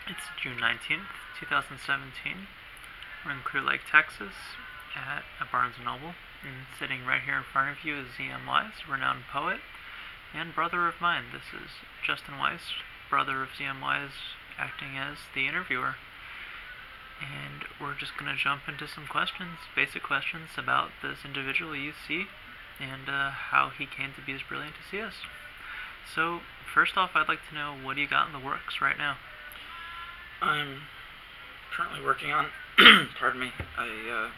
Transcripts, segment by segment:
It's June 19th, 2017. We're in Clear Lake, Texas, at a Barnes& Noble, and sitting right here in front of you is Z.M. Wise, renowned poet and brother of mine. This is Justin Weiss, brother of Z.M. Wise, acting as the interviewer. And we're just going to jump into some questions, basic questions about this individual UC and how he came to be as brilliant as he is. So, first off, I'd like to know, what do you got in the works right now? I'm currently working on, pardon me, a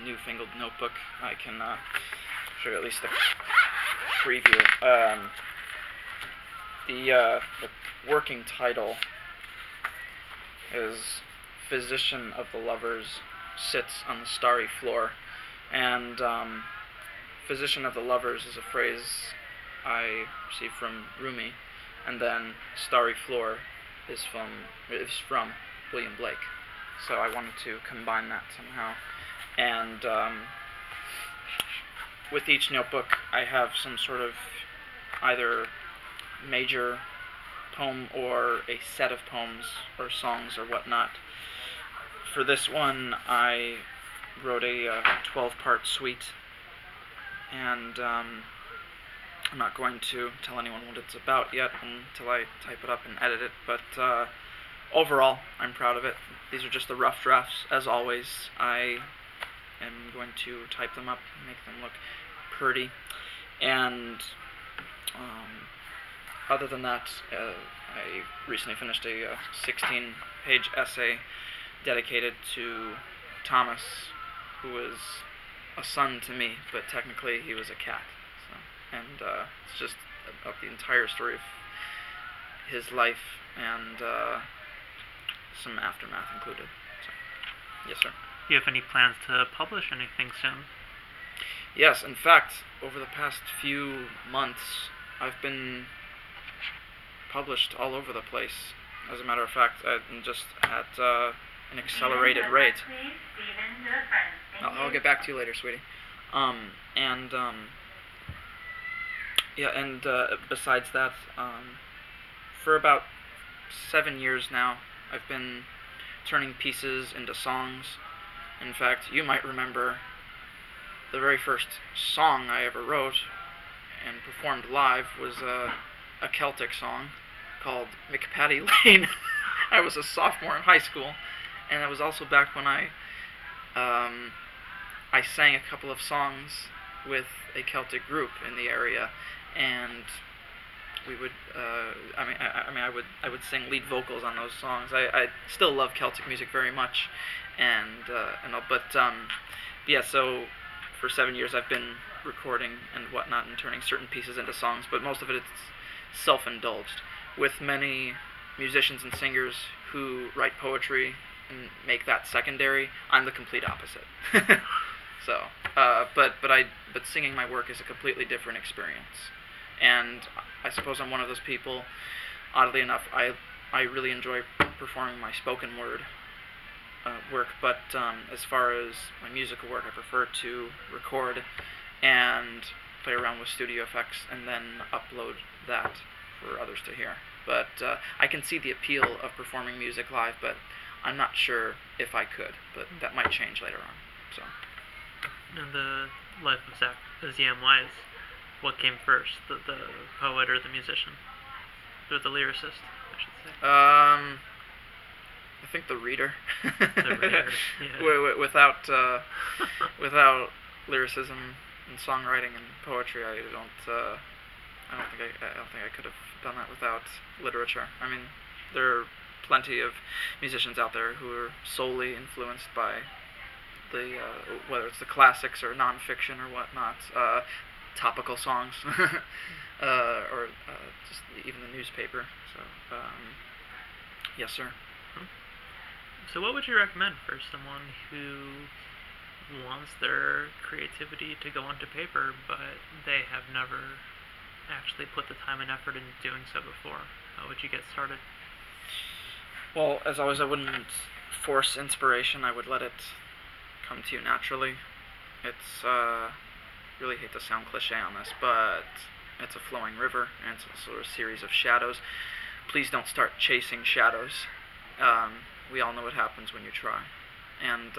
newfangled notebook. I can show you at least a preview. The working title is Physician of the Lovers Sits on the Starry Floor. And Physician of the Lovers is a phrase I received from Rumi, and then Starry Floor is from William Blake. So I wanted to combine that somehow. And with each notebook, I have some sort of either major poem or a set of poems or songs or whatnot. For this one, I wrote a 12-part suite, and I'm not going to tell anyone what it's about yet until I type it up and edit it, but overall, I'm proud of it. These are just the rough drafts. As always, I am going to type them up and make them look pretty, and other than that, I recently finished a 16-page essay dedicated to Thomas, who was a son to me, but technically he was a cat. And it's just about the entire story of his life and some aftermath included. So, yes, sir. Do you have any plans to publish anything soon? Yes, in fact, over the past few months, I've been published all over the place. As a matter of fact, just at an accelerated rate. I'll get back to you later, sweetie. Besides that, for about 7 years now, I've been turning pieces into songs. In fact, you might remember the very first song I ever wrote and performed live was a Celtic song called McPatty Lane. I was a sophomore in high school, and it was also back when I sang a couple of songs with a Celtic group in the area, and we would, I would sing lead vocals on those songs. I still love Celtic music very much, so for 7 years I've been recording and whatnot and turning certain pieces into songs, but most of it is self-indulged. With many musicians and singers who write poetry and make that secondary, I'm the complete opposite. So, but singing my work is a completely different experience, and I suppose I'm one of those people. Oddly enough, I really enjoy performing my spoken word work, but as far as my musical work, I prefer to record and play around with studio effects and then upload that for others to hear. But I can see the appeal of performing music live, but I'm not sure if I could, but that might change later on. So. In the life of Z.M. Wise, what came first, the poet or the musician? Or the lyricist, I should say. I think the reader. The reader, yeah. Without lyricism and songwriting and poetry, I don't think I could have done that without literature. I mean, there are plenty of musicians out there who are solely influenced by the whether it's the classics or nonfiction or whatnot, topical songs, or just even the newspaper. So, yes, sir. So what would you recommend for someone who wants their creativity to go onto paper, but they have never actually put the time and effort into doing so before? How would you get started? Well, as always, I wouldn't force inspiration. I would let it come to you naturally. It's, really hate to sound cliche on this, but it's a flowing river, and it's also a series of shadows. Please don't start chasing shadows. we all know what happens when you try. And,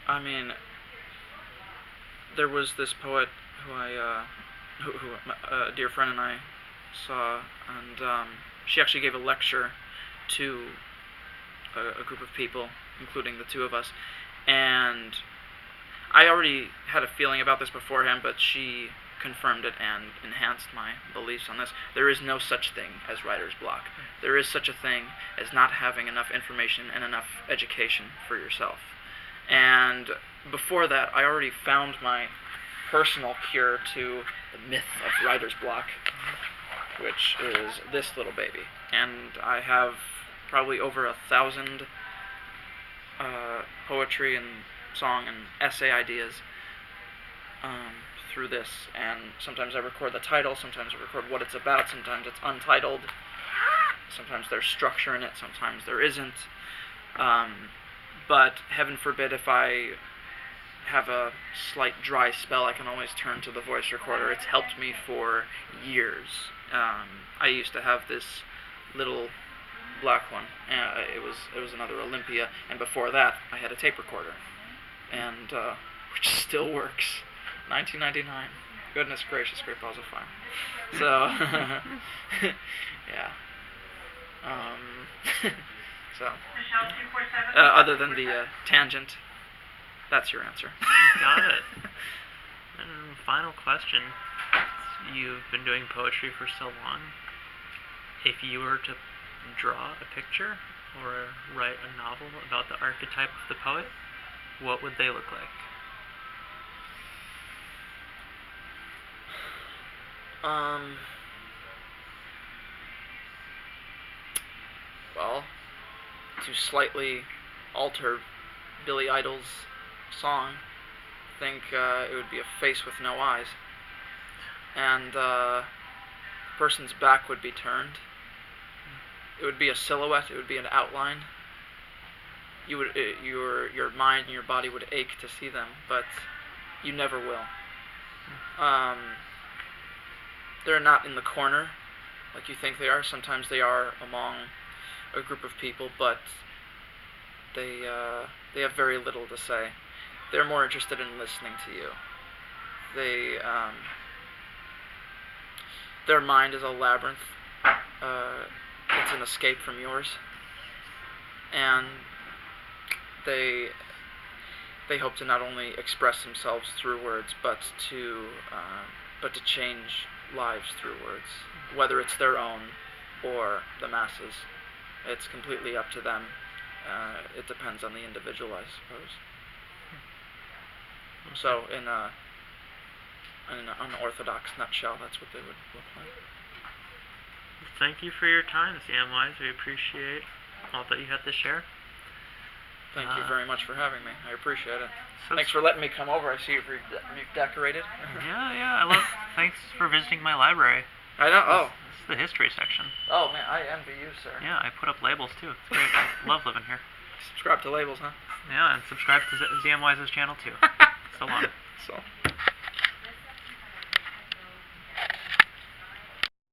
I mean, there was this poet who a dear friend and I saw, and she actually gave a lecture to a group of people, including the two of us, and I already had a feeling about this beforehand, but she confirmed it and enhanced my beliefs on this. There is no such thing as writer's block. There is such a thing as not having enough information and enough education for yourself. And before that, I already found my personal cure to the myth of writer's block, which is this little baby. And I have probably over 1,000 poetry and song and essay ideas through this, and sometimes I record the title, sometimes I record what it's about, sometimes it's untitled, sometimes there's structure in it, sometimes there isn't, but heaven forbid if I have a slight dry spell, I can always turn to the voice recorder. It's helped me for years. I used to have this little black one. It was another Olympia, and before that I had a tape recorder, and which still works. 1999. Goodness gracious, great balls of fire. So yeah. So other than the tangent, that's your answer. Got it. And final question. You've been doing poetry for so long. If you were to draw a picture or write a novel about the archetype of the poet, what would they look like? Well, to slightly alter Billy Idol's song, I think it would be a face with no eyes, and the person's back would be turned. It would be a silhouette. It would be an outline. Your mind and your body would ache to see them, but you never will. They're not in the corner like you think they are. Sometimes they are among a group of people, but they have very little to say. They're more interested in listening to you. Their mind is a labyrinth. It's an escape from yours, and they hope to not only express themselves through words, but to change lives through words, whether it's their own or the masses. It's completely up to them. It depends on the individual, I suppose. So, in an unorthodox nutshell, that's what they would look like. Thank you for your time, Samwise. We appreciate all that you had to share. Thank you very much for having me. I appreciate it. So Thanks for letting me come over. I see you've decorated. Yeah. Thanks for visiting my library. I know. Oh. This is the history section. Oh, man, I envy you, sir. Yeah, I put up labels, too. It's great. I love living here. Subscribe to labels, huh? Yeah, and subscribe to Samwise's channel, too. So long. So.